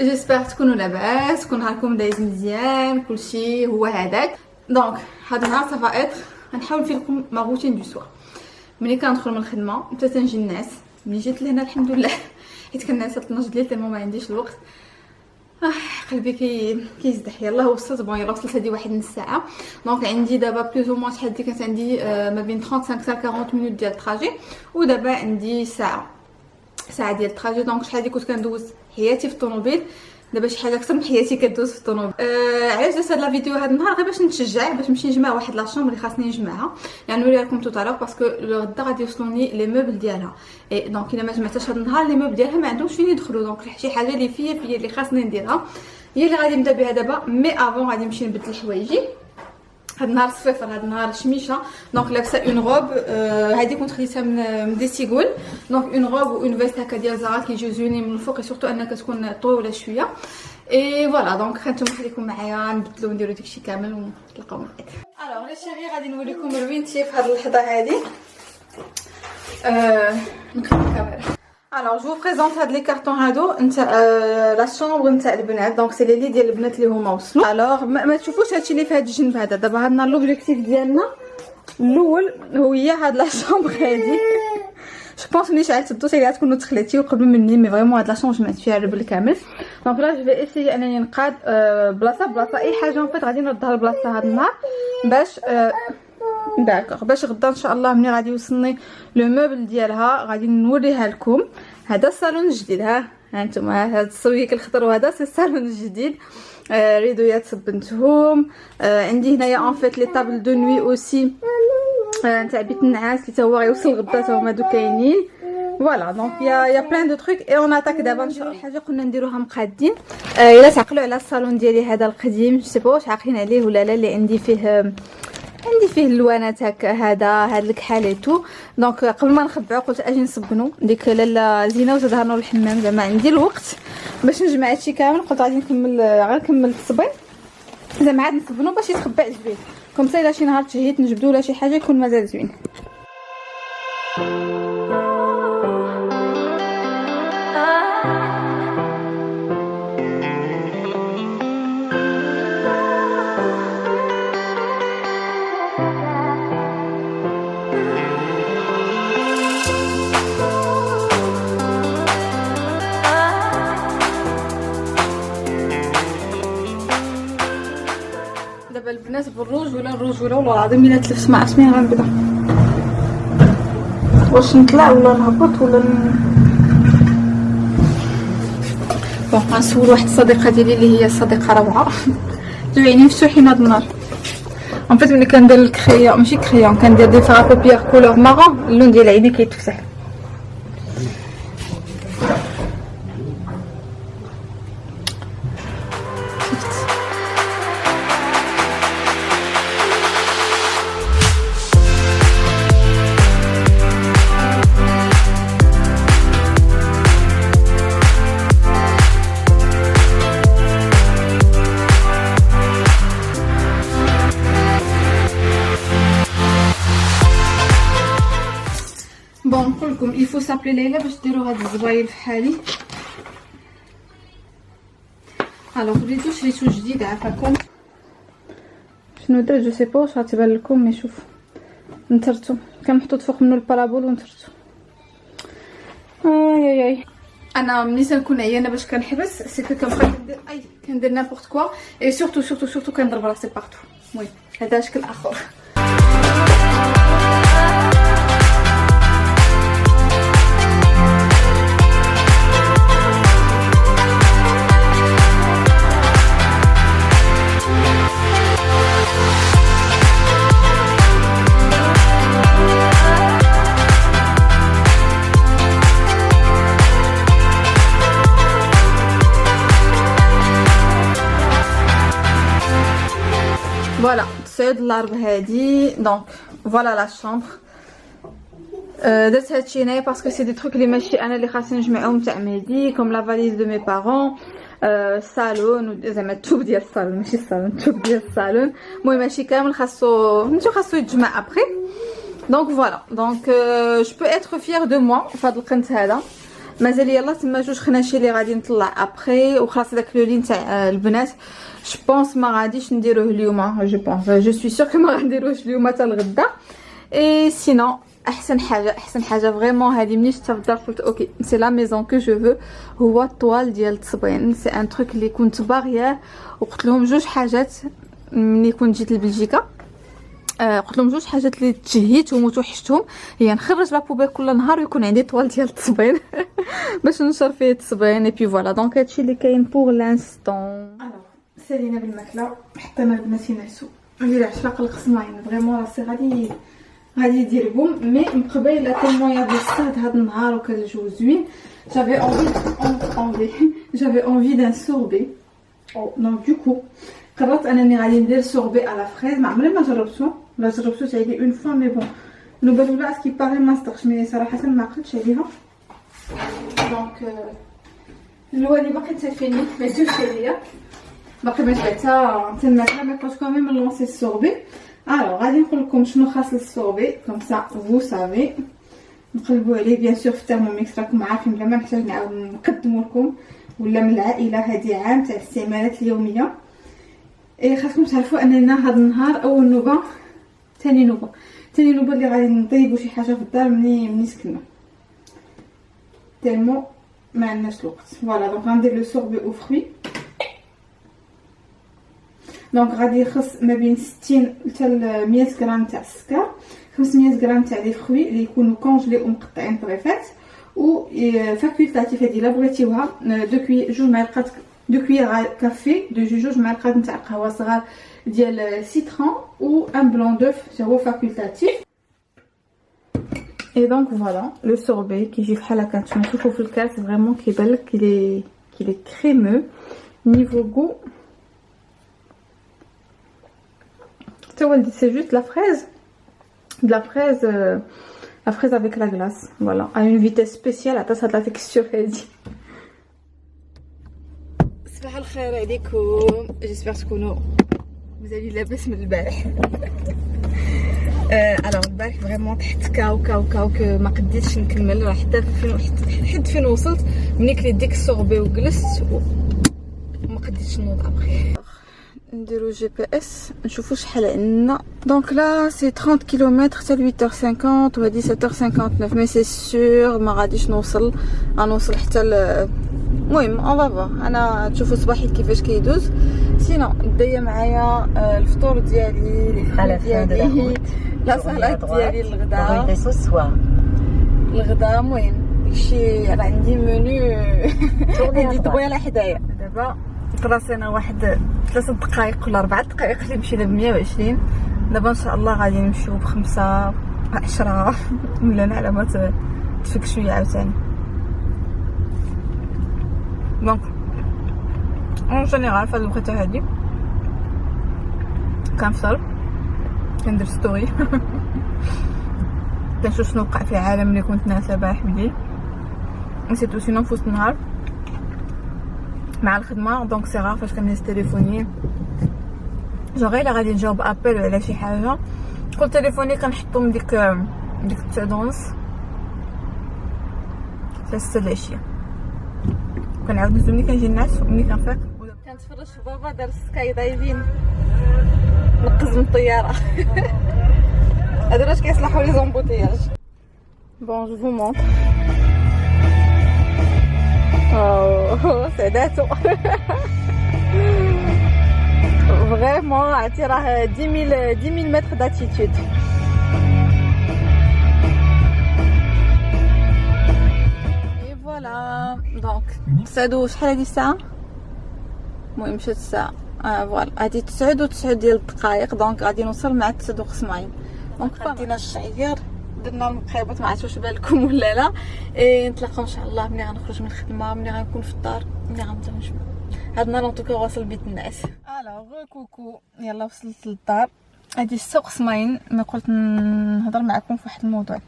جيسبر تكونوا لاباس، تكون نهاركم دايز مزيان، كلشي هو هذاك. دونك هاد النهار صافا اتر غنحاول نفيد لكم ما روتين دو سوار. ملي كندخل من الخدمه حتى تنجي الناس. ملي جيت لهنا الحمد لله حيت كنعس 12 الليل تما ما عنديش الوقت. قلبي كيزدح. يلاه وصلت بون، يلاه وصلت هذه واحد نص ساعه. دونك عندي دابا بلوز او موان شحال دي كانت عندي ما بين 35 حتى 40 مينوت ديال التراجي، ودابا عندي ساعه ديال التراجي. دونك شحال هادي كنت كندوز حياتي في الطوموبيل، دابا شي حاجه اكثر من حياتي كدوز في الطوموبيل. علاش درت هاد لا فيديو هاد النهار؟ غير باش نتشجع، باش نمشي نجمع واحد لا شومبر اللي خاصني نجمعها. يعني نوريها لكم تو طالور باسكو غدا غادي يوصلوني لي موبل ديالها. اي دونك الا ما جمعتهاش هاد النهار لي موبل ديالها ما عندهمش فين يدخلوا. دونك شي حاجه اللي فيا اللي خاصني نديرها هي اللي غادي نبدا بها دابا. مي افون غادي نمشي نبدل حوايجي. هاد النهار صفيفر، هاد النهار شميشه. دونك لابسه اون روب هادي كنت خديتها من ديسيغول. دونك اون روب و اون فيست هكا ديال زارا كيجيو زوينين من الفوق، سورتو انها كتكون طويله شويه. اي فوالا دونك خليتكم خليكم معايا نبدلو ونديرو داكشي كامل ونتلاقاو من بعد. الوغ لي شيري غادي نوريكم روينتي في هاد اللحظه هادي. نكمل الكاميرا. الوغ جو بريزونط هاد لي كارطون هادو نتاع لا شومبر نتاع البنات. دونك سي لي ديال البنات اللي هما وصلوا. الوغ ما تشوفوش هادشي اللي في هاد الجنب هذا. دابا هاد النهار لوبجيكتيف ديالنا الاول هي هاد لا شومبر هادي. جو بونس ملي شعلت الدوسي اللي غتكونوا تخليتي وقبل مني، مي فريمون هاد لا شومبر جمعت فيها بالكامل. دونك لا جو في اسيي انني نقاد بلاصه اي حاجه اون فيت غادي نردها لبلاصتها هاد النهار باش داكوغ باش غدا ان شاء الله ملي غادي يوصلني لو موبل ديالها غادي نوريها لكم. هذا الصالون الجديد، ها هانتوما هاد السويك الخضر، وهذا سي الصالون الجديد. ريدويات صبنتهم. عندي هنايا اون فيت لي طابل دو نوي اوسي نتاع بيت النعاس اللي تا هو غيوصل غدا تا هما دو كاينين. فوالا دونك يا بلان دو تروك اي اون اتاك دابا ان شاء الله. حاجه كنا نديروها مقادين. الا تعقلوا على الصالون ديالي هذا القديم، جو سي با واش عاقلين عليه ولا لا، اللي عندي فيه اللوانات هكا هاد الكحاليتو. دونك قبل ما نخبعو قلت اجي نصبنو ديك لاله زينه وزادها نور الحمام. زعما عندي الوقت باش نجمع هادشي كامل. قلت غادي نكمل التصبين، زعما عاد نصبنو باش يتخبع زوين كوم سا. الا شي نهار تشهيت نجبدو ولا شي حاجه يكون مازال زوين. دابا البنات بالروج ولا الروج ولا والله العظيم الا تلفت ما عرفت منين غنبدا، واش نطلع ولا نهبط ولا بون. غنسول واحد الصديقه ديالي اللي هي صديقه روعه. عيني مفتوحين هاد النهار. اون فيت ملي كندير الكريون ماشي كريون كندير دي فار بوبيير كولور مارون، اللون ديال عيني كيتفتح. بون نقولكم يفو سابلي ليلى باش ديروا هاد الزبايل فحالي. الوغ وليتو شريتو جديد عافاكم. شنو درت جو سي با واش غتبان لكم، مي شوف نترتو كان محطوط فوق منو البارابول ونترتو. اي انا ملي تنكون عيانه باش كنحبس سي كو كنبقى كندير نابورت كوا اي سورتو كنضرب راسي بارتو. المهم هذا شكل اخر. فوالا تصعد الارض هادي. دونك فوالا لا شومبر. درت هادشي هنايا باسكو سي دي تروك اللي ماشي انا اللي خاصني نجمعهم تاع مهدي، كوم لا فاليز دو مي بارون، الصالون زعما التوب ديال الصالون ماشي الصالون التوب ديال الصالون. المهم ماشي كامل خاصو يتجمع ابري. دونك فوالا دونك جو بو اتر فيير دو موا في هاد القنت هذا. مازال يلا تما جوج خناشي اللي غادي نطلع ابري وخلاص. داك لو لين تاع البنات جو بونس ما غاديش نديروه اليوم. جو بونس جو سوي سور كو ما غنديروش اليوم حتى الغدا. اي سينو احسن حاجه فريمون هذه ملي شفتها في الدار قلت اوكي سي لا ميزون كو جو فو. هو الطوال ديال التصبين، سي ان تروك اللي كنت باغياه وقلت لهم جوج حاجات ملي كنت جيت لبلجيكا. قلت لهم جوج حاجات اللي تشهيتهم وتوحشتهم هي نخرج لابوبيل كل نهار ويكون عندي طوال ديال التصبين باش نشر فيه التصبين. اي بي فوالا دونك هادشي اللي كاين بوغ لانستون. الوغ سالينا بالماكله، حطينا البنات ينعسوا. اللي العشاء قلق صناين فريمون راسي غادي يدير بوم. مي من قبيل لا تيمون يا الصهد هاد النهار وكان الجو زوين. جافي انفي دان سوربي. دونك دوكو قررت انني غادي ندير سوربي على فريز. ما عمري ما جربته تاع لي اون فوا مي بون النوبه الاولى اسكي باغي ما صدقش مي صراحه ما عقلتش عليها. دونك الاولى باقي تفيني ما جوش عليا باقي ما جبتها تما ما كنت كوميم نلونسي السوربي. الوغ غادي نقول لكم شنو خاص للسوربي كوم سا فو سافي. نقلبوا عليه بيان سور في الترموميكس راكم عارفين بلا ما نحتاج نعاود نقدموا لكم ولا من العائله. هذه عام تاع الاستعمالات اليوميه. اي خاصكم تعرفوا اننا هذا النهار اول نوبه ثاني نوبه اللي غادي نطيبوا شي حاجه في الدار مني سكننا تالمو ما عندناش الوقت. فوالا دونك غندير لو سوربي او فروي. دونك غادي يخص ما بين 60 حتى 100 غرام تاع السكر، 500 غرام تاع لي فروي اللي يكونوا كونجلي ومقطعين طريفات، و فاكولتاتيف هذه الا بغيتيوها جوج معلقات دو كويير كافي جوج معلقات نتاع قهوه صغار ديال سيترون و ان بلون دوف حتى هو فاكولتاتيف. اي دونك فوالا لو سوربي كيجي بحال هكا نتوما تشوفوا في الكاس فريمون كيبان لك كي لي كريمو. نيفو غو حتى هو سي جوست لا فريز la fraise avec la glace. Voilà, à une vitesse spéciale عطات هاد لا تيكستور هادي. صباح الخير عليكم، جيسبر تكونوا مازال لاباس من البارح. الوغ البارح فريمون تحت كاو ما قديتش نكمل راه حتى فين وصلت ملي كليت ديك السوربي وجلست وما قديتش نوض ابخي. نديرو جي بي اس نشوفو شحال عندنا. دونك لا سي 30 كيلومتر حتى 8h50 و 17h59 مي سي سور ما غاديش غنوصل حتى المهم اون فافا. انا تشوفوا صباحي كيفاش كيدوز. سينو دايه معايا الفطور ديالي ديالي لا سالاد ديالي الغدا. المهم داكشي راه عندي منيو عندي طويله حدايا. دابا طراسينا واحد 3 دقائق ولا 4 دقائق اللي مشينا ب 120. دابا ان شاء الله غادي نمشيو ب5 10 ولا على ما تفك شويه عاوتاني. دونك اون جينيرال فهاد الوقيته هادي كنفطر كندير ستوري كنشوف شنو وقع في العالم اللي كنت ناسا البارح بليل. نسيتو سينو في وسط النهار مع الخدمه دونك سي غار فاش كنهز تليفوني جو غير غادي نجاوب ابل على شي حاجه كل تليفوني كنحطهم ديك 9:11 حتى 6 العشيه. كنعاود نزل ملي كنجي نعس وملي كنفيق كنتفرج في بابا دار سكاي دايفين نقز من الطياره. هذا باش كيصلحوا لي زومبوتياج. بون جو فو مونطر سعداتو فريمون عرفتي راه 10000 متر داتيتود. اي فوالا دونك تسعدو شحال هادي الساعه؟ المهم مشات الساعه فوالا هادي 9:09 ديال الدقائق. دونك غادي نوصل مع 9:05. دونك خدينا الشعير درنا المقيبات ما عرفتش واش بالكم ولا لا. نتلاقاو ان شاء الله ملي غنخرج من الخدمه ملي غنكون في الدار ملي غنبدا نجمع. هاد النهار اونطوكا واصل بيت الناس. الوغ كوكو يلا وصلت للدار. هادي السوق سماين ما قلت نهضر معكم في واحد الموضوع.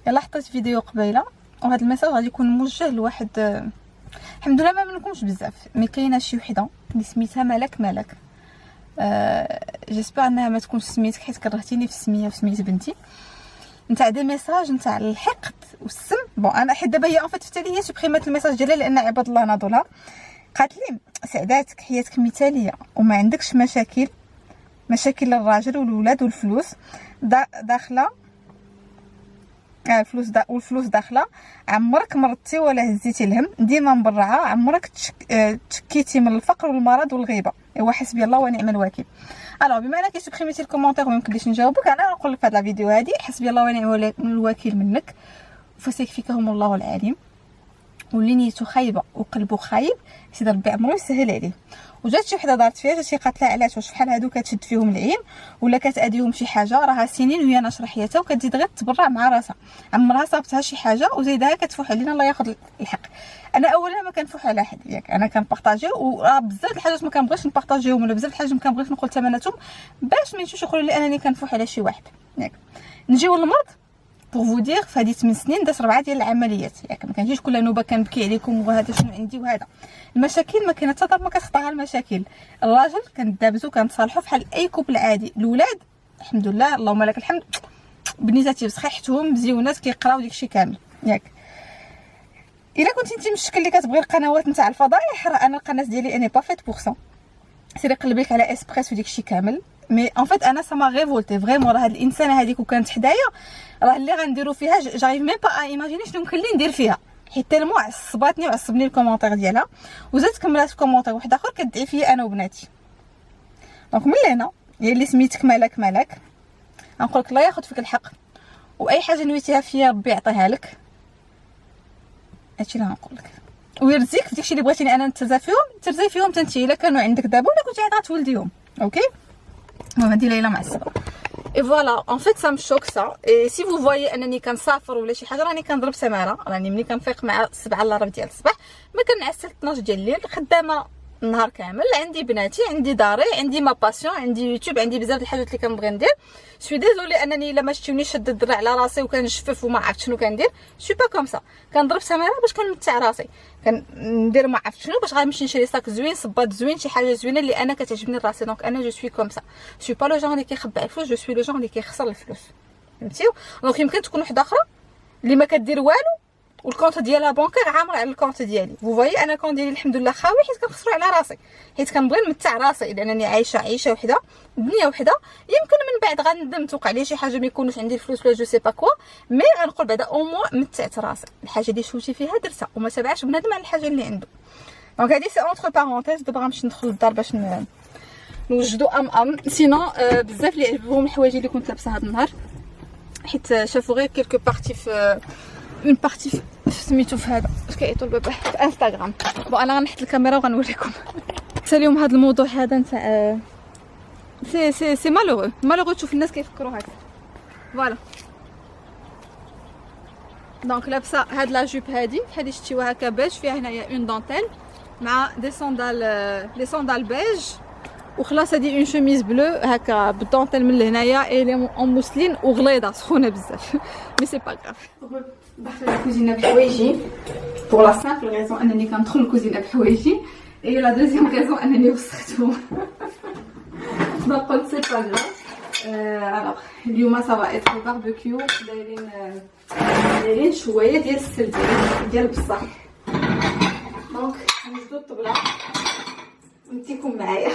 يلا حطيت فيديو قبيله وهذا الميساج غادي يكون موجه لواحد الحمد لله ما منكمش بزاف مي كاينه شي وحده اللي سميتها ملك. جيسبر انها ما تكونش سميتك حيت كرهتيني في السميه وسميت بنتي. نتاع دي ميساج نتاع الحقد والسم. بون انا حيت دابا هي اون فيت فتالي هي سوبريمات الميساج ديالها لان عباد الله ناضوا لها. قالت لي سعداتك حياتك مثاليه وما عندكش مشاكل الراجل والولاد والفلوس داخله والفلوس داخله. عمرك مرضتي ولا هزيتي الهم، ديما مبرعه. عمرك تشكيتي من الفقر والمرض والغيبه. ايوا حسبي الله ونعم الوكيل. الوغ بما انك سبريميتي الكومونتير وما يمكنليش نجاوبك، انا نقول لك في هذا الفيديو هذه حسبي الله ونعم الوكيل منك فسيكفيكهم الله العليم. واللي نيته خايبه وقلبه خايب سيدي ربي عمرو يسهل عليه. وجات شي وحده دارت فيها، جات شي قالت لها علاش واش بحال هادو كتشد فيهم العين ولا كتاديهم شي حاجه، راها سنين وهي ناشره حياتها وكتزيد غير تبرع مع راسها. عمرها صابتها شي حاجه وزيدها كتفوح علينا الله ياخذ الحق. انا اولا ما كنفوح على حد ياك، انا كنبارطاجي وبزاف الحاجات ما كنبغيش نبارطاجيهم ولا بزاف الحاجات ما كنبغيش نقول ثمناتهم باش ما يمشيوش يقولوا لي انني كنفوح على شي واحد ياك. نجيو للمرض بوغ فو دير فهادي 8 سنين دازت 4 ديال العمليات ياك، ما كنجيش كل نوبه كنبكي عليكم وهذا شنو عندي وهذا. المشاكل ما كاينه حتى ضرب ما كتخطاها المشاكل. الراجل كندابزو كنتصالحوا بحال اي كوبل عادي. الاولاد الحمد لله اللهم لك الحمد بنيتاتي بصحيحتهم مزيونات كيقراو داكشي كامل ياك. الا كنتي انت من الشكل اللي كتبغي القنوات نتاع الفضايح، راه انا القناه ديالي اني با فيت بوغ سا. سيري قلبي لك على اسبريس وداكشي كامل. مي ان فيت انا سما ريفولتي فريمون. راه هاد الانسانه هذيك وكانت حدايا راه اللي غنديرو فيها جايف ميم با ايماجيني شنو يمكن لي ندير فيها، حيت تالمو عصباتني وعصبني الكومونتير ديالها. وزادت كملات كومونتير واحد اخر كتدعي فيا انا وبناتي. دونك من هنا هي اللي سميتك مالك غنقول لك الله ياخذ فيك الحق، واي حاجه نويتيها فيا ربي يعطيها لك. هادشي اللي غنقول لك، ويرزيك في داكشي اللي بغيتيني انا نتزا فيهم ترزي فيهم انت الا كانوا عندك دابا ولا كنتي عاد غتولديهم. اوكي المهم هادي ليلى معصبه. اي فوالا اون فيت سا مشوك سا. اي سي فو فوايي انني كنسافر ولا شي حاجه راني كنضرب سماره. راني ملي كنفيق مع 7 الا ربع ديال الصباح ما كنعس حتى 12 ديال الليل، خدامه النهار كامل، عندي بناتي، عندي داري، عندي ما باسيون، عندي يوتيوب، عندي بزاف د الحاجات اللي كنبغي ندير. سوي ديزولي انني الا ما شفتونيش شد الدرع على راسي وكنجفف وما عرفت شنو كندير. سوي با كوم سا. كنضرب سماره باش كنمتع راسي، كندير ما عرفت شنو باش غنمشي نشري صاك زوين، صباط زوين، شي حاجه زوينه اللي انا كتعجبني راسي. دونك انا جو سوي كوم سا. سوي با لو جون اللي كيخبع الفلوس، جو سوي لو جون اللي كيخسر الفلوس. فهمتيو؟ دونك يمكن تكون وحده اخرى اللي ما كدير والو والكونط ديالها بونكير عامر على الكونط ديالي. فو فوايي انا كونط ديالي الحمد لله خاوي حيت كنخسرو على راسي، حيت كنبغي نمتع راسي لانني عايشه وحده دنيا وحده. يمكن من بعد غندم توقع لي شي حاجه ما يكونش عندي الفلوس ولا جو سي با كوا، مي غنقول بعدا او موا متعت راسي. الحاجه اللي شوتي فيها درتها وما تبعش بنادم على الحاجه اللي عنده. دونك هادي سي اونتر بارونتيز. دابا غنمشي ندخل للدار باش نوجدوا سينو بزاف اللي عجبهم الحوايج اللي كنت لابسه هذا النهار، حيت شافوا غير كيلكو بارتي في اون بارتي في سميتو في هذا باش كيعيطوا البابا في انستغرام. بون انا غنحط الكاميرا وغنوريكم. اليوم هذا الموضوع هذا نتاع سي مالوغو تشوف الناس كيفكروا هكا. فوالا دونك لابسه هاد لا جوب هادي بحال اللي شتيوها هكا بيج، فيها هنايا اون دونتيل مع دي صوندال، لي صوندال بيج، وخلاص هادي اون شوميز بلو هكا بالدونتيل من لهنايا اي لي اون موسلين وغليظه سخونه بزاف. مي سي با غاف. دخلت الكوزينه بحوايجي بوغ لا سامبل ريزون انني كندخل الكوزينه بحوايجي، اي لا دوزيام ريزون انني وسختهم. دونك قلت سي با غاف. الوغ اليوم سافا ايتر باربيكيو، دايرين شويه ديال السلد ديال بصح. دونك نوجدو الطبله ونتيكم معايا.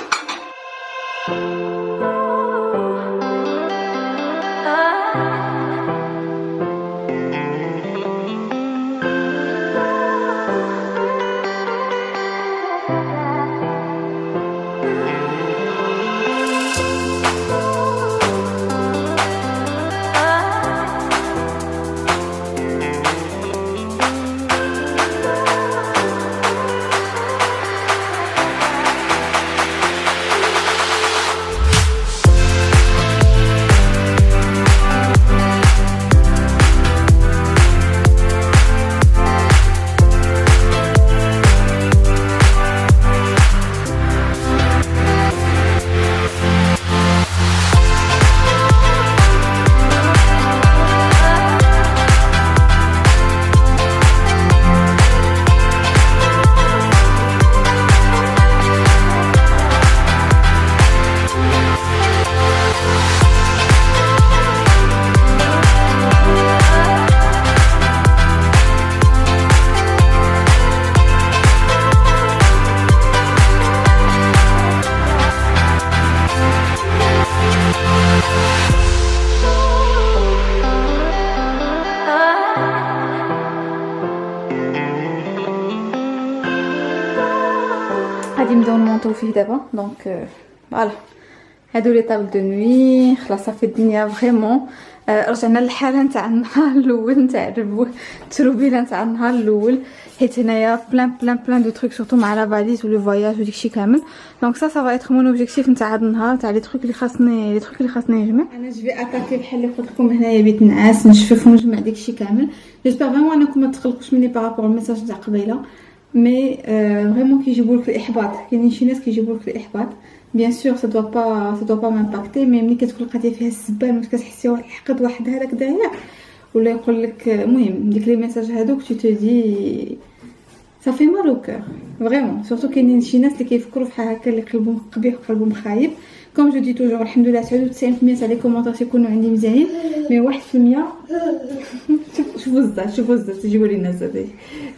غادي نبداو نمونطو فيه دابا. دونك فوالا هادو لي طابل دو نوي. خلاص صافي الدنيا فريمون رجعنا للحاله نتاع النهار الاول نتاع التروبيله نتاع النهار الاول، حيت هنايا بلان دو تروك سورتو مع لا فاليز و لو فواياج و داكشي كامل. دونك سا فا ايتر مون اوبجيكتيف نتاع هاد النهار، تاع لي تروك اللي خاصني نجمع. انا جوي اتاكي بحال اللي قلت لكم هنايا بيت نعاس نشفف ونجمع داكشي كامل. جيسبر فريمون انكم ما تقلقوش مني بارابور الميساج تاع قبيله، مي فريمون كيجيبوا لك الاحباط. كاينين شي ناس كيجيبوا لك الاحباط. بيان سور سا دوا با مامباكتي، مي ملي كتكون لقيتي فيها الزبال وكتحسي واحد الحقد واحد هذاك داير، ولا يقول لك المهم ديك لي ميساج هذوك تو دي صافي مال او كور فريمون. سورتو كاينين شي ناس اللي كيفكروا في هكا اللي قلبهم قبيح وقلبهم خايب. كوم جو دي توجور الحمد لله 99% تاع لي كومونتير تيكونوا عندي مزيانين، مي 1% شوفوا الزاف تجيبوا لي الناس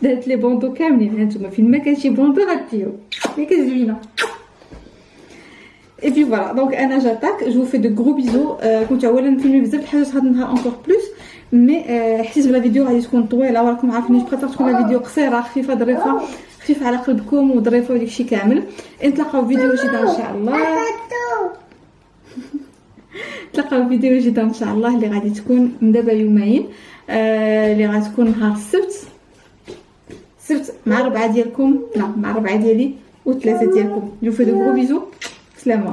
دارت لي بوندو كاملين. هانتوما فين ما كان شي بوندو غاديو هي كزوينه. اي بي فوالا دونك انا جاتاك جو في دو غرو بيزو. كنت اولا نفيلمي بزاف الحاجات هاد النهار اونكور بلوس، مي حسيت بلا فيديو غادي تكون طويله، وراكم عارفين جو بريفير تكون لا فيديو قصيره خفيفه ظريفه، خفيفه على قلبكم وظريفه وداكشي كامل. نتلاقاو فيديو جديد ان شاء الله. تلقاو فيديو جديد ان شاء الله اللي غادي تكون من دابا يومين، اللي غتكون نهار السبت مع 4 ديالكم، لا مع 4 ديالي و3 ديالكم. جو في دو غرو بيزو. سلامه.